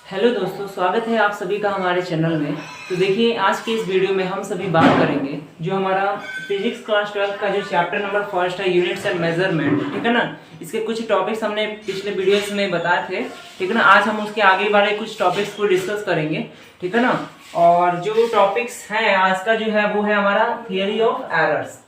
Hello दोस्तों, स्वागत है आप सभी का हमारे चैनल में। तो देखिए, आज के इस वीडियो में हम सभी बात करेंगे जो हमारा फिजिक्स क्लास 12 का जो चैप्टर नंबर फर्स्ट है, यूनिट्स एंड मेजरमेंट, ठीक है ना। इसके कुछ टॉपिक्स हमने पिछले वीडियोस में बताए थे, ठीक है ना। आज हम उसके आगे वाले कुछ टॉपिक्स को डिस्कस करेंगे, ठीक है ना। और जो टॉपिक्स हैं आज का जो है वो है हमारा थियरी ऑफ एरर्स।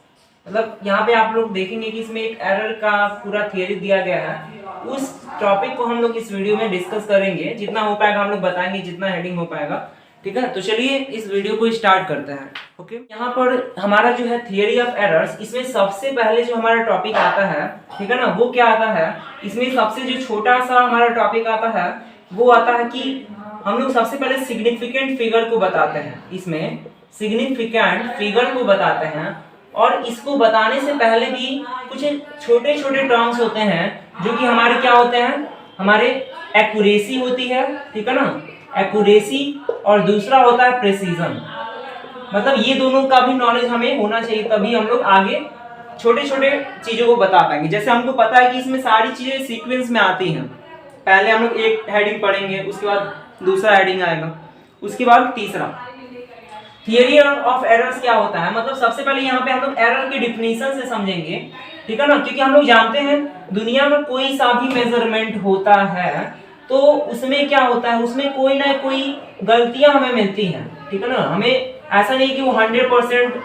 मतलब यहाँ पे आप लोग देखेंगे कि इसमें एक एरर का पूरा थियरी दिया गया है। उस टॉपिक को हम लोग इस वीडियो में डिस्कस करेंगे, जितना हो पाएगा हम लोग बताएंगे, जितना हेडिंग हो पाएगा, ठीक है। तो चलिए इस वीडियो को स्टार्ट करते हैं। ओके, यहाँ पर हमारा जो है थियरी ऑफ एरर्स, इसमें सबसे पहले जो हमारा टॉपिक आता है, ठीक है ना, वो क्या आता है। इसमें सबसे जो छोटा सा हमारा टॉपिक आता है वो आता है कि हम लोग सबसे पहले सिग्निफिकेंट फिगर को बताते हैं। इसमें सिग्निफिकेंट फिगर को बताते हैं, और इसको बताने से पहले भी कुछ छोटे छोटे टर्म्स होते हैं जो कि हमारे क्या होते हैं, हमारे एक्यूरेसी होती है, ठीक है ना, एक्यूरेसी, और दूसरा होता है प्रेसिजन। मतलब ये दोनों का भी नॉलेज हमें होना चाहिए, तभी हम लोग आगे छोटे छोटे चीजों को बता पाएंगे। जैसे हमको पता है कि इसमें सारी चीजें सीक्वेंस में आती हैं। पहले हम लोग एक हेडिंग पढ़ेंगे, उसके बाद दूसरा हेडिंग आएगा, उसके बाद तीसरा। थियरी ऑफ एरर्स क्या होता है, मतलब सबसे पहले यहाँ पे हम लोग एरर की डिफिनीशन से समझेंगे, ठीक है ना। क्योंकि हम लोग जानते हैं दुनिया में कोई सा भी मेजरमेंट होता है तो उसमें क्या होता है, उसमें कोई ना कोई गलतियां हमें मिलती हैं, ठीक है ना। हमें ऐसा नहीं कि वो 100%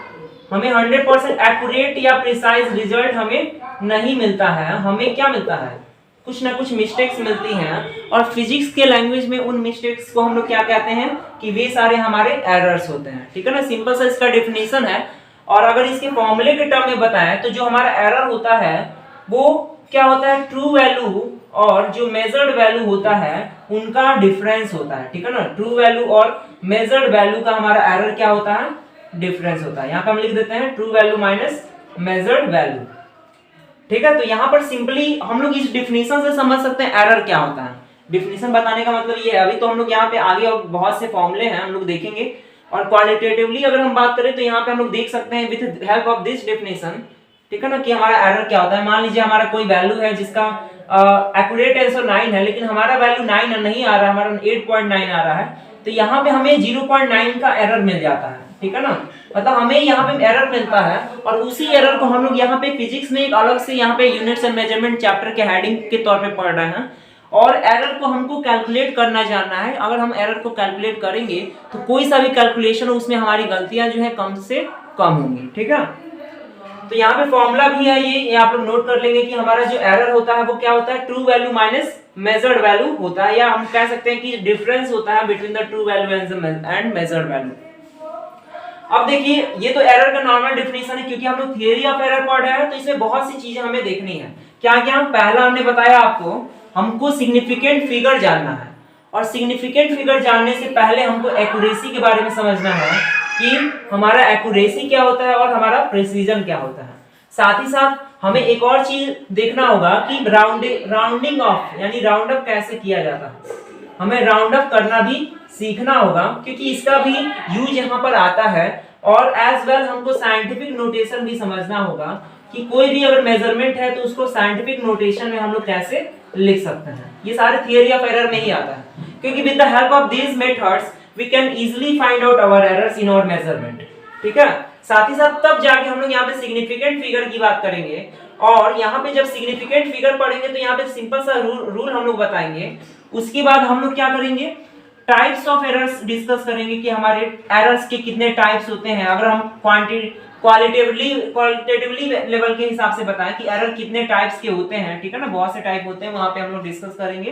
हमें 100% एक्यूरेट या प्रिसाइज रिजल्ट हमें नहीं मिलता है। हमें क्या मिलता है, कुछ ना कुछ मिस्टेक्स मिलती हैं, और फिजिक्स के लैंग्वेज में उन मिस्टेक्स को हम लोग क्या कहते हैं कि वे सारे हमारे एरर्स होते हैं, ठीक है ना। सिंपल सा इसका डेफिनेशन है। और अगर इसके फॉर्मूले के टर्म में बताएं तो जो हमारा एरर होता है वो क्या होता है, ट्रू वैल्यू और जो मेजर्ड वैल्यू होता है उनका डिफरेंस होता है, ठीक है ना। ट्रू वैल्यू और मेजर्ड वैल्यू का हमारा एरर क्या होता है, डिफरेंस होता है। यहाँ पे हम लिख देते हैं true value minus measured value, ठीक है। तो यहाँ पर सिंपली हम लोग इस डिफिनीशन से समझ सकते हैं एरर क्या होता है। डिफिनीशन बताने का मतलब ये है। अभी तो हम लोग यहाँ पे आगे और बहुत से फॉर्मूले हैं हम लोग देखेंगे, और क्वालिटेटिवली अगर हम बात करें तो यहाँ पे हम लोग देख सकते हैं with help of this definition, ठीक है ना, कि हमारा एरर क्या होता है। मान लीजिए हमारा कोई वैल्यू है जिसका एक्यूरेट आंसर 9 है, लेकिन हमारा वैल्यू 9 नहीं आ रहा है, हमारा 8.9 आ रहा है, तो यहाँ पे हमें 0.9 का एरर मिल जाता है, ठीक है ना। मतलब हमें यहाँ पे एरर मिलता है, और उसी एरर को हम लोग यहाँ पे फिजिक्स में एक अलग से यहाँ पे यूनिट्स एंड मेजरमेंट चैप्टर के हेडिंग के तौर पे पढ़ रहे हैं। और एरर को हमको कैलकुलेट करना जानना है। अगर हम एरर को कैलकुलेट करेंगे तो कोई सा भी कैलकुलेशन उसमें हमारी गलतियां जो है कम से कम होंगी, ठीक है। तो यहाँ पे फॉर्मूला भी है, ये आप लोग नोट कर लेंगे कि हमारा जो एरर होता है वो क्या होता है, true value minus measured value होता है, या हम कह सकते हैं कि डिफरेंस होता है between the true value and measured value. अब देखिए, ये तो एरर का नॉर्मल डिफिनीशन है। क्योंकि हम लोग थियरी ऑफ एरर पढ़ रहे हैं तो इसमें बहुत सी चीजें हमें देखनी है। क्या क्या, पहला हमने बताया आपको, हमको सिग्निफिकेंट फिगर जानना है, और सिग्निफिकेंट फिगर जानने से पहले हमको एक्यूरेसी के बारे में समझना है कि हमारा एक्यूरेसी क्या होता है और हमारा प्रिसीजन क्या होता है। साथ ही साथ हमें एक और चीज देखना होगा कि राउंडिंग ऑफ यानी राउंड अप कैसे किया जाता है। हमें राउंड अप करना भी सीखना होगा, क्योंकि इसका भी यूज यहाँ पर आता है। और एज वेल हमको साइंटिफिक नोटेशन भी समझना होगा कि कोई भी अगर मेजरमेंट है तो उसको साइंटिफिक नोटेशन में हम लोग कैसे लिख सकते हैं। ये सारे थियरी ऑफ एरर में ही आता है, क्योंकि with the help of these methods we can easily find out our errors in our measurement, ठीक है। साथ ही साथ तब जाके हम लोग यहाँ पे सिग्निफिकेंट फिगर की बात करेंगे, और यहाँ पे जब सिग्निफिकेंट फिगर पढ़ेंगे तो यहाँ पे सिंपल सा रूल हम लोग बताएंगे। उसके बाद हम लोग क्या करेंगे, टाइप्स ऑफ एरर्स डिस्कस करेंगे कि हमारे एरर्स के कितने टाइप्स होते हैं। अगर हम क्वालिटेटिवली लेवल के हिसाब से बताएं कि एरर कितने टाइप्स के होते हैं, ठीक है ना, बहुत से टाइप होते हैं, वहां पे हम लोग डिस्कस करेंगे,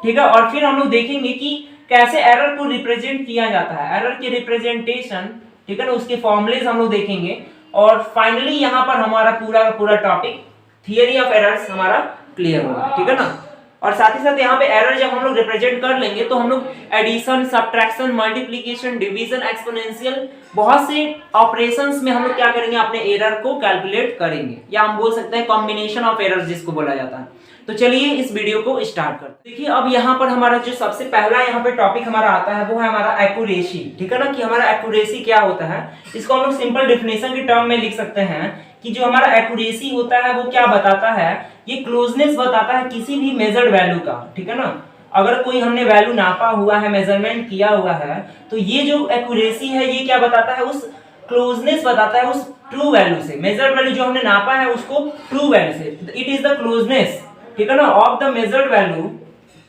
ठीक है। और फिर हम लोग देखेंगे कि कैसे एरर को रिप्रेजेंट किया जाता है, एरर के रिप्रेजेंटेशन, ठीक है ना, उसके फॉर्मूलेज हम लोग देखेंगे। और फाइनली यहाँ पर हमारा पूरा टॉपिक थियरी ऑफ एरर्स हमारा क्लियर होगा, ठीक है ना। और साथ ही साथ यहाँ पे एरर जब हम लोग रिप्रेजेंट कर लेंगे तो हम लोग addition, subtraction, multiplication, division, exponential, बहुत से ऑपरेशंस में हम लोग क्या करेंगे, अपने एरर को कैलकुलेट करेंगे, या हम बोल सकते हैं कॉम्बिनेशन ऑफ एरर्स जिसको बोला जाता है। तो चलिए इस वीडियो को स्टार्ट करते हैं। देखिए, अब यहाँ पर हमारा जो सबसे पहला यहाँ पे टॉपिक हमारा आता है वो है हमारा एक्यूरेसी, ठीक है ना, कि हमारा एक्यूरेसी क्या होता है। इसको हम लोग सिंपल डिफिनेशन के टर्म में लिख सकते हैं कि जो हमारा एक्यूरेसी होता है वो क्या बताता है, ये क्लोजनेस बताता है किसी भी मेजर्ड वैल्यू का, ठीक है ना। अगर कोई हमने वैल्यू नापा हुआ है, मेजरमेंट किया हुआ है, तो ये जो एक्यूरेसी है ये क्या बताता है, उस क्लोजनेस बताता है उस ट्रू वैल्यू से। मेजर्ड वैल्यू जो हमने नापा है उसको ट्रू वैल्यू से, इट इज द क्लोजनेस, ठीक है ना, of the measured value,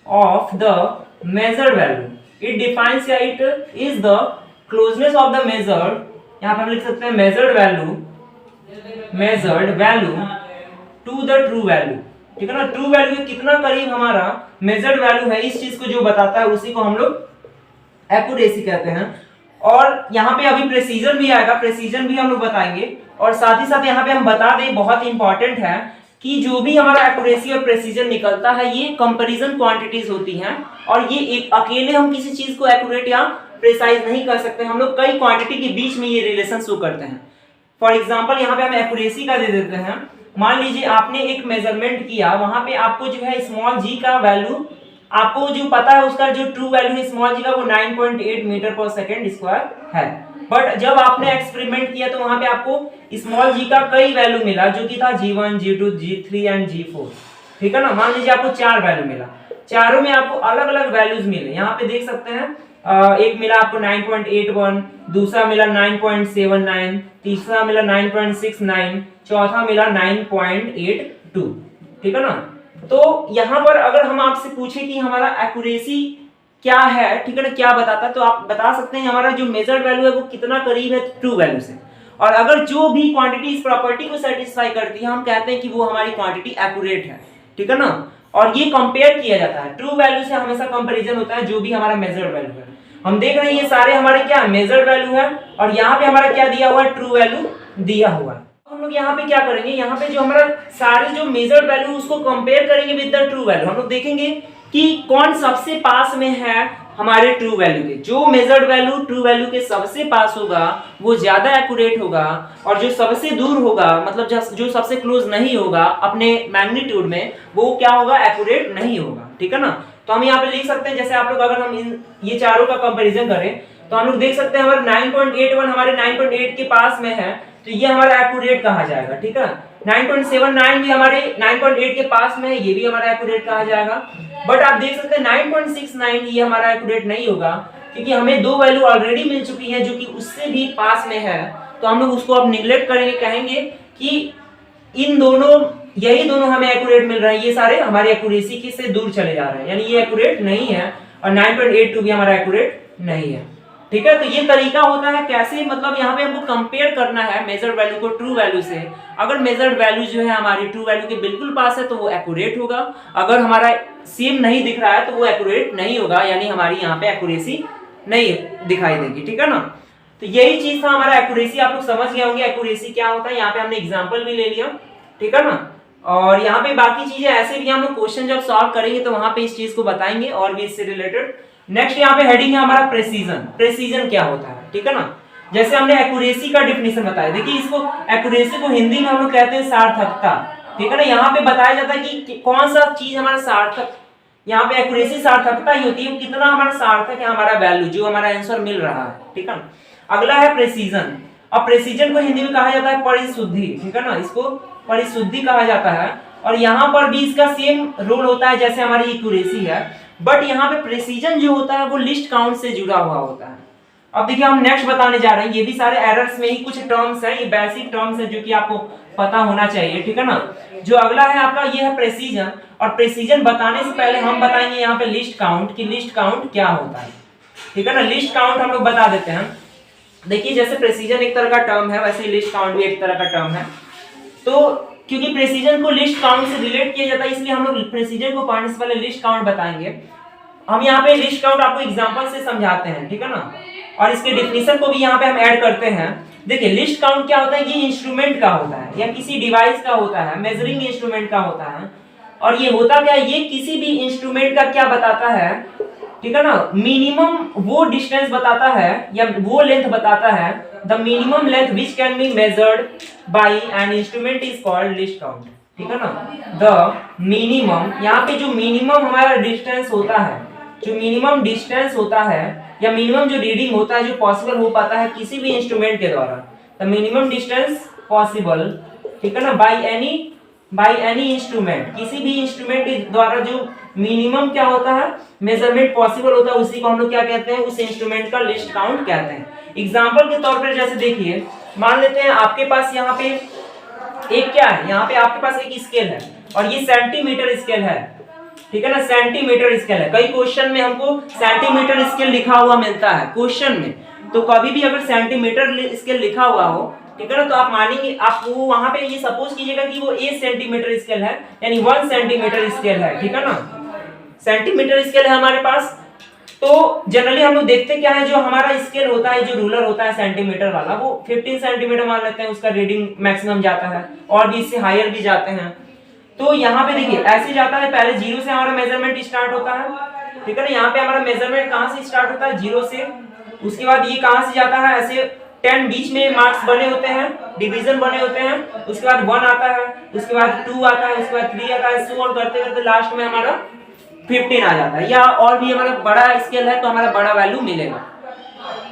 of the measured value. It defines या it is the closeness of the measured, यहां पे हम लिख सकते हैं measured value, measured value to the true value, ठीक है ना। ट्रू वैल्यू के कितना करीब हमारा मेजर्ड वैल्यू है, इस चीज को जो बताता है उसी को हम लोग एक्यूरेसी कहते हैं। और यहाँ पे अभी प्रेसीजन भी आएगा, प्रेसीजन भी हम लोग बताएंगे। और साथ ही साथ यहाँ पे हम बता दें, बहुत इंपॉर्टेंट है कि जो भी हमारा एक्यूरेसी और प्रेसीजन निकलता है ये कंपैरिजन क्वांटिटीज होती हैं, और ये एक अकेले हम किसी चीज को एक्यूरेट या प्रिसाइज नहीं कर सकते, हम लोग कई क्वांटिटी के बीच में ये रिलेशन शो करते हैं। फॉर एग्जांपल यहाँ पे हम एक्यूरेसी का दे देते हैं। मान लीजिए आपने एक मेजरमेंट किया, वहां पे आपको जो है स्मॉल जी का वैल्यू, आपको जो पता है उसका जो ट्रू वैल्यू है स्मॉल जी का वो 9.8 मीटर पर सेकंड स्क्वायर है। बट जब आपने एक्सपेरिमेंट किया तो वहां पे आपको स्मॉल जी का कई वैल्यू मिला, जो कि था G1, G2, G3 and G4, ठीक है ना। मान लीजिए आपको 4 वैल्यू मिला, चारों में आपको अलग अलग वैल्यूज मिले। यहाँ पे देख सकते हैं एक मिला आपको 9.81, दूसरा मिला 9.79, तीसरा मिला 9.69, चौथा मिला 9.82, ठीक है ना। तो यहाँ पर अगर हम आपसे पूछे कि हमारा एक्यूरेसी क्या है, ठीक है ना, क्या बताता है, तो आप बता सकते हैं हमारा जो मेजर्ड वैल्यू है वो कितना करीब है ट्रू वैल्यू से। और अगर जो भी क्वांटिटी इस प्रॉपर्टी को सेटिस्फाई करती है हम कहते हैं कि वो हमारी क्वांटिटी एक्यूरेट है, ठीक है ना। और ये कंपेयर किया जाता है, ट्रू वैल्यू से हमेशा कंपैरिजन होता है जो भी हमारा मेजर्ड वैल्यू है। हम देख रहे हैं ये सारे हमारे क्या मेजर्ड वैल्यू है, और यहाँ पे हमारा क्या दिया हुआ है, ट्रू वैल्यू दिया हुआ है। हम लोग यहाँ पे क्या करेंगे, यहाँ पे जो हमारा सारे जो मेजर्ड वैल्यू उसको कंपेयर करेंगे विद द ट्रू वैल्यू। हम लोग देखेंगे कि कौन सबसे पास में है हमारे ट्रू वैल्यू के। जो मेजर्ड वैल्यू ट्रू वैल्यू के सबसे पास होगा वो ज्यादा एक्यूरेट होगा, और जो सबसे दूर होगा, मतलब जो सबसे क्लोज नहीं होगा अपने मैग्नीट्यूड में, वो क्या होगा, एक्यूरेट नहीं होगा, ठीक है ना। तो हम यहाँ पे लिख सकते हैं, जैसे आप लोग अगर हम ये चारों का कंपैरिजन करें तो हम लोग देख सकते हैं हमारे 9.81 हमारे 9.8 के पास में है, तो ये हमारा एक्यूरेट कहा जाएगा, ठीक है। 9.79 भी हमारे 9.8 के पास में है, ये भी हमारा एक्यूरेट कहा जाएगा। बट आप देख सकते हैं 9.69 ये हमारा एक्यूरेट नहीं होगा, क्योंकि हमें दो वैल्यू ऑलरेडी मिल चुकी है जो कि उससे भी पास में है, तो हम लोग उसको अब निगलेक्ट करेंगे, कहेंगे कि इन दोनों, यही दोनों हमें एक्यूरेट मिल रहे हैं, ये सारे हमारी एक्यूरेसी की से दूर चले जा रहे हैं, यानी ये एक्यूरेट नहीं है, और 9.82 भी हमारा एक्यूरेट नहीं है, ठीक है। तो ये तरीका होता है कैसे, मतलब यहाँ पे हमको कंपेयर करना है मेजर्ड वैल्यू को ट्रू वैल्यू से। अगर मेजर्ड वैल्यू जो है हमारी ट्रू वैल्यू के बिल्कुल पास है तो वो एक्यूरेट होगा, अगर हमारा सेम नहीं दिख रहा है तो वो एक्यूरेट नहीं होगा, यानी हमारी यहाँ पे एक्यूरेसी नहीं दिखाई देगी, ठीक है ना। तो यही चीज था हमारा एक्यूरेसी, आप लोग समझ गए होंगे एक्यूरेसी क्या होता है। यहाँ पे हमने एग्जाम्पल भी ले लिया, ठीक है ना। और यहाँ पे बाकी चीजें ऐसे भी हम लोग क्वेश्चन जब सॉल्व करेंगे तो वहां पे इस चीज को बताएंगे और भी इससे रिलेटेड। नेक्स्ट यहाँ पे हेडिंग है हमारा प्रेसीजन। प्रेसीजन क्या होता है, ठीक है ना। जैसे हमने एक्यूरेसी का डिफिनेशन बताया, देखिए इसको एक्यूरेसी को हिंदी में हम लोग कहते हैं सार्थकता, ठीक है ना। यहाँ पे बताया जाता है कि कौन सा चीज हमारा सार्थक, यहाँ पे एक्यूरेसी सार्थकता ही होती है, कितना हमारा सार्थक है हमारा वैल्यू, जो हमारा आंसर मिल रहा है, ठीक है। अगला है प्रेसीजन। अब प्रेसीजन को हिंदी में कहा जाता है परिशुद्धि, ठीक है ना, इसको परिशुद्धि कहा जाता है। और यहाँ पर भी इसका सेम रोल होता है जैसे हमारी एक्यूरेसी है, बट यहाँ पे प्रेसीजन जो होता है वो लिस्ट काउंट से जुड़ा हुआ होता है। अब देखिए हम नेक्स्ट बताने जा रहे हैं, ये भी सारे एरर्स में ही कुछ टर्म्स है, ये बेसिक टर्म्स है जो कि आपको पता होना चाहिए, ठीक है ना। जो अगला है आपका ये है प्रेसीजन, और प्रेसीजन बताने से पहले हम बताएंगे यहाँ पे लिस्ट काउंट, कि लिस्ट काउंट क्या होता है, ठीक है ना। लिस्ट काउंट हम लोग बता देते हैं। देखिए जैसे प्रेसीजन एक तरह का टर्म है, वैसे लिस्ट काउंट भी एक तरह का टर्म है। तो क्योंकि प्रेसीजन को लिस्ट काउंट से रिलेट किया जाता है, इसलिए हम लोग प्रेसीजन को पढ़ने से पहले लिस्ट काउंट बताएंगे। हम यहाँ पे लिस्ट काउंट आपको एग्जांपल से समझाते हैं, ठीक है ना। और इसके डिफिनीशन को भी यहाँ पे हम ऐड करते हैं। देखिए लिस्ट काउंट क्या होता है, ये इंस्ट्रूमेंट का होता है या किसी डिवाइस का होता है, मेजरिंग इंस्ट्रूमेंट का होता है। और ये होता क्या है, ये किसी भी इंस्ट्रूमेंट का क्या बताता है, ठीक है ना, मिनिमम वो डिस्टेंस बताता है या वो लेंथ बताता है, the minimum length which can be measured by an instrument is called list count, ठीक है ना। द मिनिमम, यहाँ पे जो मिनिमम हमारा डिस्टेंस होता है, जो मिनिमम डिस्टेंस होता है या मिनिमम जो रीडिंग होता है जो पॉसिबल हो पाता है किसी भी इंस्ट्रूमेंट के द्वारा, द मिनिमम डिस्टेंस पॉसिबल, ठीक है ना, by any by any instrument, किसी भी इंस्ट्रूमेंट के द्वारा जो मिनिमम क्या होता है मेजरमेंट पॉसिबल होता है उसी को हम लोग क्या कहते हैं, उस इंस्ट्रूमेंट का लिस्ट काउंट कहते हैं। एग्जांपल के तौर पर जैसे देखिए, मान लेते हैं आपके पास यहाँ पे एक क्या है, यहाँ पे आपके पास एक स्केल है और ये सेंटीमीटर स्केल है, ठीक है ना, सेंटीमीटर स्केल है। कई क्वेश्चन में हमको सेंटीमीटर स्केल लिखा हुआ मिलता है क्वेश्चन में, तो कभी भी अगर सेंटीमीटर स्केल लिखा हुआ हो, ठीक है ना, तो आप मानेंगे, आप वो वहां पे ये सपोज कीजिएगा कि वो 1 सेंटीमीटर स्केल है, यानी 1 सेंटीमीटर स्केल है, ठीक है ना, सेंटीमीटर स्केल है हमारे पास। तो जनरली हम लोग देखते क्या है, जो हमारा स्केल होता है, जो रूलर होता है सेंटीमीटर वाला, वो 15 सेंटीमीटर मान लेते हैं, उसका रीडिंग मैक्सिमम जाता है, और भी इससे हायर भी जाते हैं। तो यहाँ पे देखिए ऐसे जाता है, पहले 0 से हमारा मेजरमेंट स्टार्ट होता है, ठीक है ना, यहाँ पे हमारा मेजरमेंट कहाँ से स्टार्ट होता है, 0 से। उसके बाद ये कहाँ से जाता है, ऐसे 10 बीच में मार्क्स बने होते हैं, डिवीजन बने होते हैं, उसके बाद 1 आता है, उसके बाद 2 आता है, उसके बाद 3 आता है, सो ऑन करते करते लास्ट में हमारा 15 आ जाता है, या और भी हमारा बड़ा स्केल है तो हमारा बड़ा वैल्यू मिलेगा।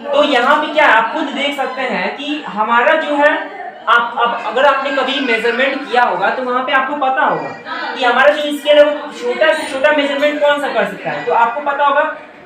तो यहाँ पे क्या आप खुद देख सकते हैं कि हमारा जो है, आप अगर आपने कभी मेजरमेंट किया होगा तो वहां पे आपको पता होगा कि हमारा जो स्केल है वो छोटा से छोटा मेजरमेंट कौन सा कर सकता है, तो आपको पता होगा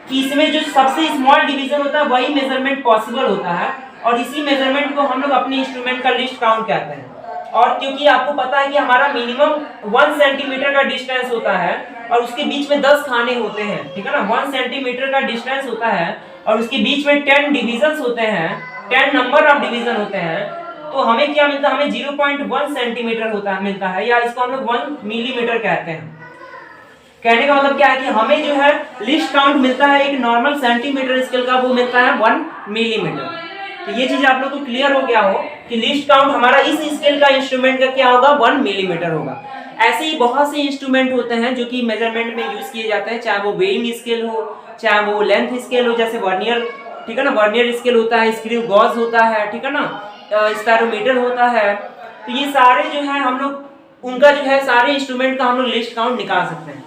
कि इसमें जो सबसे स्मॉल डिवीजन होता है वही मेजरमेंट पॉसिबल होता है, और इसी मेजरमेंट को हम लोग अपने इंस्ट्रूमेंट का लिस्ट काउंट कहते हैं। और क्योंकि आपको पता है कि हमारा मिनिमम 1 सेंटीमीटर का डिस्टेंस होता है और उसके बीच में 10 खाने होते हैं, ठीक है ना, 1 सेंटीमीटर का डिस्टेंस होता है और उसके बीच में 10 डिविजन्स होते हैं, 10 नंबर ऑफ डिवीजन होते हैं, तो हमें क्या मिलता है, हमें 0.1 सेंटीमीटर मिलता है, या इसको हम लोग 1 मिलीमीटर कहते हैं। कहने का मतलब क्या है कि हमें जो है लिस्ट काउंट मिलता है एक नॉर्मल सेंटीमीटर स्केल का, वो मिलता है 1 मिलीमीटर। तो ये चीज आप लोग को क्लियर हो गया हो कि लिस्ट काउंट हमारा इस स्केल का इंस्ट्रूमेंट का क्या होगा, 1 मिलीमीटर होगा। ऐसे ही बहुत से इंस्ट्रूमेंट होते हैं जो कि मेजरमेंट में यूज किए जाते हैं, चाहे वो वेइंग स्केल हो, चाहे वो लेंथ स्केल हो, जैसे वर्नियर, ठीक है ना, वर्नियर स्केल होता है, स्क्रू गॉज होता है, ठीक है ना, स्पैरोमीटर होता है। तो ये सारे जो है हम लोग उनका जो है सारे इंस्ट्रूमेंट का हम लोग लिस्ट काउंट निकाल सकते हैं।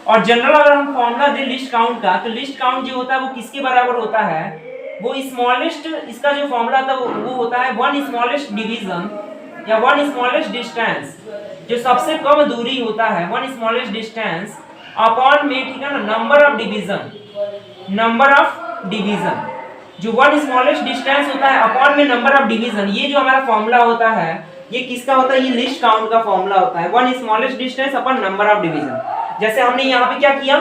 और जनरल अगर हम फॉर्मूला दें लिस्ट काउंट का, तो लिस्ट काउंट जो होता है वो किसके बराबर होता है, वो स्मॉलेस्ट, इसका जो फॉर्मूला था वो होता है 1 स्मॉलेस्ट डिवीजन या 1 स्मॉलेस्ट डिस्टेंस, जो सबसे कम दूरी होता है 1 स्मॉलेस्ट डिस्टेंस अपॉन में, ठीक है ना, number of division, number of division, जो 1 स्मॉलेस्ट डिस्टेंस होता है अपॉन में नंबर ऑफ डिवीजन, ये जो हमारा फॉर्मूला होता है ये किसका होता है, ये लिस्ट काउंट का फॉर्मूला होता है, 1 smallest distance upon number of division. जैसे हमने यहाँ पे क्या किया,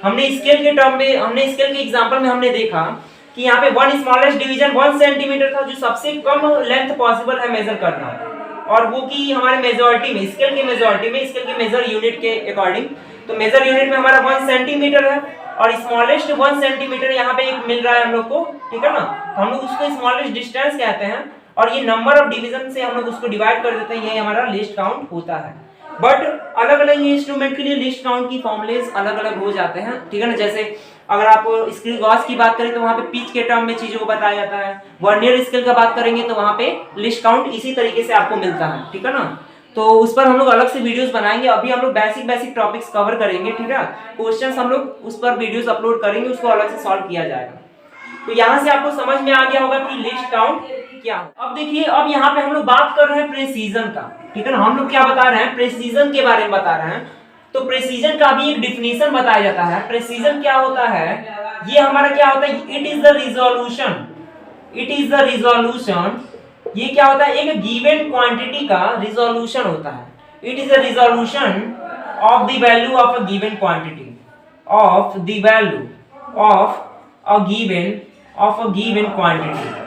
हमने स्केल के टर्म में, हमने स्केल के एग्जांपल में हमने देखा कि यहाँ पे 1 स्मॉलेस्ट डिवीजन 1 सेंटीमीटर था, जो सबसे कम लेंथ पॉसिबल है मेजर करना, और वो की हमारे मेजॉरिटी में, स्केल के मेजॉरिटी में, स्केल के मेजर यूनिट के अकॉर्डिंग, तो मेजर यूनिट में हमारा 1 सेंटीमीटर है, और स्मॉलेस्ट 1 सेंटीमीटर यहाँ पे एक मिल रहा है हम लोग को, ठीक है ना, तो हम लोग उसको स्मॉलेस्ट डिस्टेंस कहते हैं, और ये नंबर ऑफ डिवीजन से हम लोग उसको डिवाइड कर देते हैं, ये हमारा लिस्ट काउंट होता है। बट अलग अलग इंस्ट्रूमेंट के लिए लिस्ट काउंट की फॉर्मूलेज अलग अलग हो जाते हैं, ठीक है ना। जैसे अगर आप स्केल गॉज की बात करें तो वहाँ पे पिच के टर्म में चीजों को बताया जाता है, वर्नियर स्केल का बात करेंगे तो वहाँ पे लिस्ट काउंट इसी तरीके से आपको मिलता है, ठीक है ना। तो उस पर हम लोग अलग से वीडियोस बनाएंगे, अभी हम लोग बेसिक टॉपिक्स कवर करेंगे, ठीक है, क्वेश्चंस हम लोग उस पर वीडियोस अपलोड करेंगे, उसको अलग से सॉल्व किया जाएगा। तो यहाँ से आपको समझ में आ गया होगा कि लिस्ट काउंट क्या है। अब देखिए, अब यहाँ पे हम लोग बात कर रहे हैं प्रेसीजन का, ठीक है ना, हम लोग क्या बता रहे हैं, प्रेसीजन के बारे में बता रहे हैं। तो प्रेसीजन का भी एक डिफिनेशन बताया जाता है। प्रेसीजन क्या होता है, ये हमारा क्या होता है, it is the resolution, it is the resolution, ये क्या होता है, एक गिवन क्वांटिटी का रिजोल्यूशन होता है। It is the resolution of the value of a given quantity, of the value of a given quantity.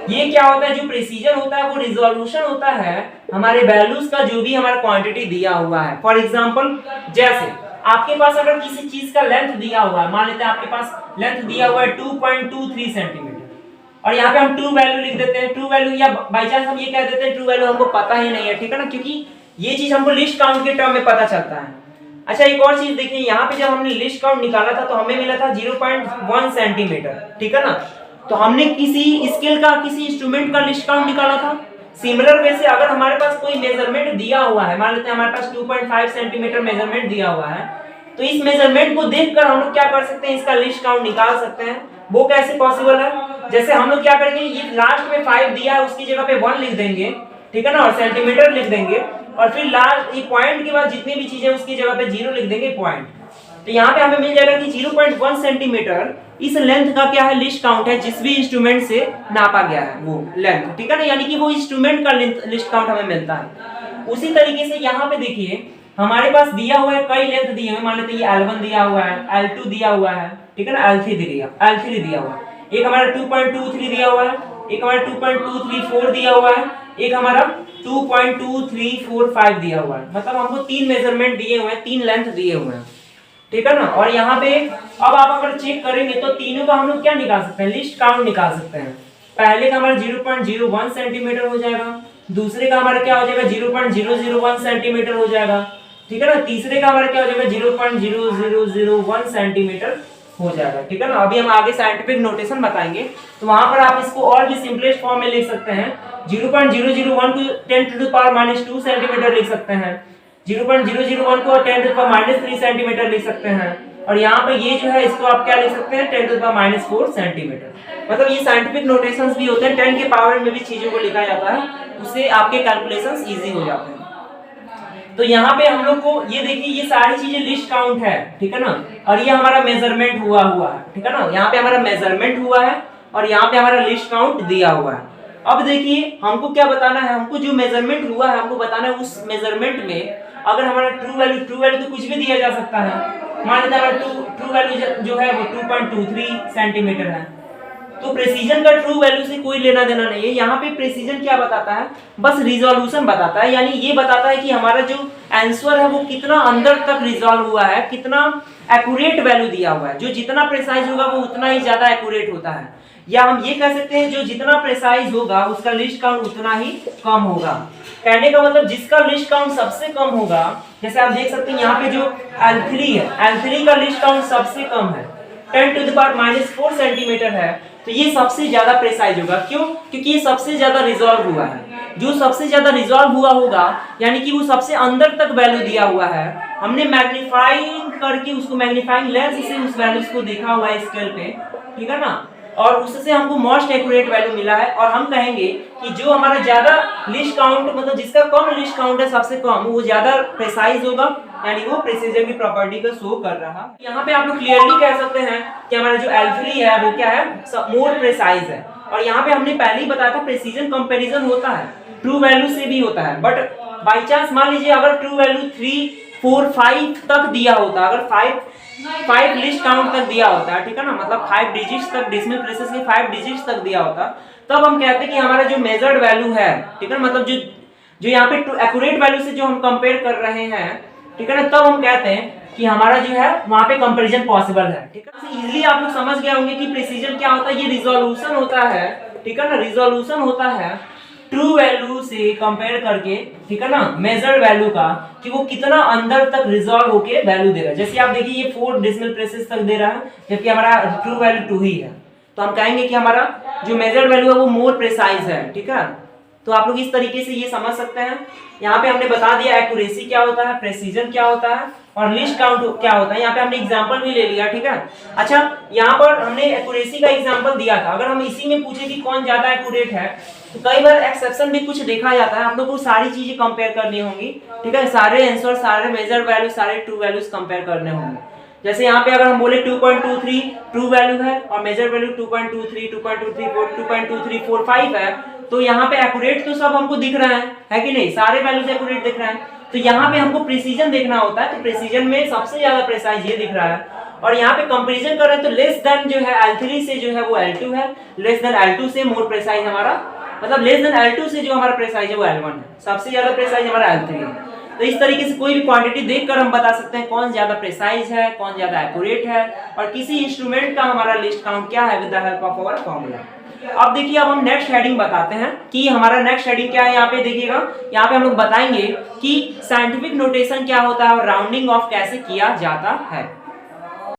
ये क्या होता है, जो प्रेसीजन होता है वो रिजोल्यूशन होता है हमारे वैल्यूज का, जो भी हमारा क्वांटिटी दिया हुआ है। फॉर एग्जांपल, जैसे आपके पास अगर किसी चीज का लेंथ दिया हुआ है, मान लेते हैं आपके पास लेंथ दिया हुआ है 2.23 सेंटीमीटर, और यहाँ पे हम ट्रू वैल्यू लिख देते हैं, ट्रू वैल्यू, या बाई चांस हम ये कह देते हैं ट्रू वैल्यू हमको पता ही नहीं है, ठीक है ना, क्योंकि ये चीज हमको लिस्ट काउंट के टर्म में पता चलता है। अच्छा, एक और चीज देखिए, यहाँ पे जब हमने लिस्ट काउंट निकाला था तो हमें मिला था 0.1 सेंटीमीटर, ठीक है ना। तो हमने किसी स्केल का, किसी इंस्ट्रूमेंट का लिस्ट काउंट निकाला था। सिमिलर वे से अगर हमारे पास कोई मेजरमेंट दिया हुआ है, मान लेते हैं हमारे पास 2.5 सेंटीमीटर मेजरमेंट दिया हुआ है, तो इस मेजरमेंट को देखकर हम लोग क्या कर सकते हैं, इसका लिस्ट काउंट निकाल सकते हैं। वो कैसे पॉसिबल है, जैसे हम लोग क्या करेंगे, ये लास्ट में 5 दिया है उसकी जगह पे 1 लिख देंगे, ठीक है ना, और सेंटीमीटर लिख देंगे, और फिर लास्ट ये पॉइंट के बाद जितनी भी चीजें उसकी जगह पे 0 लिख देंगे पॉइंट। तो यहाँ पे हमें मिल जाएगा कि 0.1 सेंटीमीटर इस लेंथ का क्या है, लिस्ट काउंट है, जिस भी इंस्ट्रूमेंट से नापा गया है वो लेंथ, ठीक है ना, यानी कि वो इंस्ट्रूमेंट का लिस्ट काउंट हमें मिलता है। उसी तरीके से यहाँ पे देखिए हमारे पास दिया हुआ है, कई लेंथ दिए हुए, मान लेते हैं ये L1 दिया हुआ है, L2 दिया हुआ है, ठीक है ना, L3 दिया हुआ है, एक हमारा 2.23 दिया हुआ है, एक हमारा 2.234 दिया हुआ है, एक हमारा 2.2345 दिया हुआ है। मतलब हमको 3 मेजरमेंट दिए हुए हैं, 3 लेंथ दिए हुए हैं, ठीक है ना। और यहाँ पे अब आप अगर चेक करेंगे तो तीनों का हम लोग क्या निकाल सकते हैं, लिस्ट काउंट निकाल सकते हैं। पहले का हमारा 0.01 सेंटीमीटर हो जाएगा, दूसरे का हमारा क्या हो जाएगा 0.001 सेंटीमीटर हो जाएगा, ठीक है ना, तीसरे का हमारा क्या हो जाएगा 0.0001 सेंटीमीटर हो जाएगा, ठीक है ना। अभी हम आगे साइंटिफिक नोटेशन बताएंगे, तो वहां पर आप इसको और भी सिंपलेस्ट फॉर्म में लिख सकते हैं। 0.001 को 10⁻² सेंटीमीटर लिख सकते हैं, 0.001 को 10⁻³ सेंटीमीटर लिख सकते हैं, और यहाँ पे ये जो है इसको आप क्या लिख सकते हैं 10⁻⁴ सेंटीमीटर। मतलब ये साइंटिफिक नोटेशंस भी होते हैं, 10 के पावर में भी चीजों को लिखा जाता है, उससे आपके कैलकुलेशंस इजी हो जाते हैं। तो यहाँ पे हम लोग को ये देखिए ये सारी चीजें लिस्ट काउंट है, ठीक है ना, और ये हमारा मेजरमेंट हुआ है, ठीक है ना, यहाँ पे हमारा मेजरमेंट हुआ है और यहाँ पे हमारा लिस्ट काउंट दिया हुआ है। अब देखिए हमको क्या बताना है, हमको जो मेजरमेंट हुआ है हमको बताना है उस मेजरमेंट में अगर हमारा ट्रू वैल्यू तो कुछ भी दिया जा सकता है। मान लेते हैं ट्रू वैल्यू जो है वो 2.23 सेंटीमीटर है, तो प्रेसीजन का ट्रू वैल्यू से कोई लेना देना नहीं है। यहाँ पे प्रेसीजन क्या बताता है, बस रिजोल्यूशन बताता है, यानी ये बताता है कि हमारा जो आंसर है वो कितना अंदर तक रिजॉल्व हुआ है, कितना एक्यूरेट वैल्यू दिया हुआ है। जो जितना प्रिसाइज होगा वो उतना ही ज्यादा एक्यूरेट होता है, या हम ये कह सकते हैं जो जितना प्रिसाइज होगा उसका लिस्ट काउंट उतना ही कम होगा। कहने का मतलब जिसका लिस्ट काउंट सबसे कम होगा, जैसे आप देख सकते हैं यहाँ पे जो L3 है, L3 का लिस्ट काउंट सबसे कम है, 10⁻⁴ सेंटीमीटर है, तो ये सबसे ज्यादा प्रिसाइज होगा। क्यों? क्योंकि ये सबसे ज्यादा रिजॉल्व हुआ है। जो सबसे ज्यादा रिजॉल्व हुआ होगा यानी कि वो सबसे अंदर तक वैल्यू दिया हुआ है, हमने मैग्नीफाइंग करके उसको मैग्नीफाइंग लेंस से उस वैल्यूज को देखा हुआ है स्केल पे, ठीक है ना, और उससे हमको मोस्ट एक्यूरेट वैल्यू मिला है। और हम कहेंगे कि जो हमारा ज्यादा लिस्ट काउंट मतलब जिसका कम लिस्ट काउंट है सबसे कम, वो ज्यादा प्रिसाइज होगा, यानी वो प्रिसिजन की प्रॉपर्टी को शो कर रहा है। यहाँ पे आप लोग क्लियरली कह सकते हैं कि हमारा जो L3 है वो क्या है, मोर प्रिसाइज है। और यहाँ पे हमने पहले ही बताया था प्रिसिजन कंपैरिजन होता है, ट्रू वैल्यू से भी होता है, बट बाई चांस मान लीजिए अगर ट्रू वैल्यू 3, 4, 5 तक दिया होता, अगर 5 लिस्ट काउंट तक दिया होता है, ठीक है ना, मतलब 5 डिजिट्स तक, डेसिमल प्लेसेस के 5 डिजिट्स तक दिया होता, तब हम कहते हैं कि हमारा जो मेजर्ड वैल्यू है, ठीक है, मतलब जो यहाँ पे एक्यूरेट वैल्यू से जो हम कंपेयर कर रहे हैं, ठीक है ना, तब हम कहते हैं कि हमारा जो है वहां पे कंपैरिजन पॉसिबल है, ठीक है। इजीली आप लोग समझ गए होंगे कि प्रिसीजन क्या होता है, ये रिजोल्यूशन होता है, ठीक है ना, रिजोल्यूशन होता है ट्रू वैल्यू से कंपेयर करके, ठीक है ना, मेजर्ड वैल्यू का, कि वो कितना अंदर तक रिजॉल्व होके वैल्यू दे रहा है। जैसे आप देखिए ये 4 डेसिमल प्लेसेस तक दे रहा है, जबकि हमारा ट्रू वैल्यू 2 ही है, तो हम कहेंगे कि हमारा जो मेजर्ड वैल्यू है वो मोर प्रिसाइज है, ठीक है। तो आप लोग इस तरीके से ये समझ सकते हैं। यहाँ पे हमने बता दिया एक्यूरेसी क्या होता है, प्रेसिजन क्या होता है, और लिस्ट काउंट क्या होता है। यहाँ पे हमने एग्जांपल भी ले लिया, ठीक है। अच्छा, यहाँ पर हमने एक्यूरेसी का एग्जांपल दिया था। अगर हम इसी में पूछे कि कौन ज्यादा एक्यूरेट है, तो कई बार एक्सेप्शन भी कुछ देखा जाता है। आप लोग को सारी चीजें कंपेयर करनी होंगी, ठीक है, सारे आंसर, सारे मेजर्ड वैल्यू, सारे ट्रू वैल्यूज कंपेयर करने होंगे। जैसे यहाँ पे अगर हम बोले 2.23 ट्रू वैल्यू है और मेजर वैल्यू 2.23, 2.234, 2.2345 है, तो यहाँ पे एक्यूरेट तो सब हमको दिख रहा है कि नहीं, सारे वैल्यूज एक्यूरेट दिख रहे हैं। तो यहाँ पे हमको प्रिसीजन देखना होता है, तो प्रिसीजन में सबसे ज्यादा प्रिसाइज ये दिख रहा है। और यहाँ पे कंपैरिजन कर रहे हैं तो लेस देन जो है L3 से जो है वो L2 है, लेस देन L2 से मोर प्रिसाइज हमारा, मतलब लेस देन L2 से जो हमारा प्रिसाइज है वो L1 है, सबसे ज्यादा प्रिसाइज हमारा L3 है। तो इस तरीके से कोई भी क्वांटिटी देखकर हम बता सकते हैं कौन ज्यादा प्रिसाइज है, कौन ज्यादा एक्यूरेट है, और किसी इंस्ट्रूमेंट का हमारा लिस्ट काउंट क्या है with the help of our formula. अब देखिए, अब हम नेक्स्ट हेडिंग बताते हैं कि हमारा नेक्स्ट हेडिंग क्या है। यहाँ पे देखिएगा, यहाँ पे हम लोग बताएंगे कि साइंटिफिक नोटेशन क्या होता है और राउंडिंग ऑफ कैसे किया जाता है।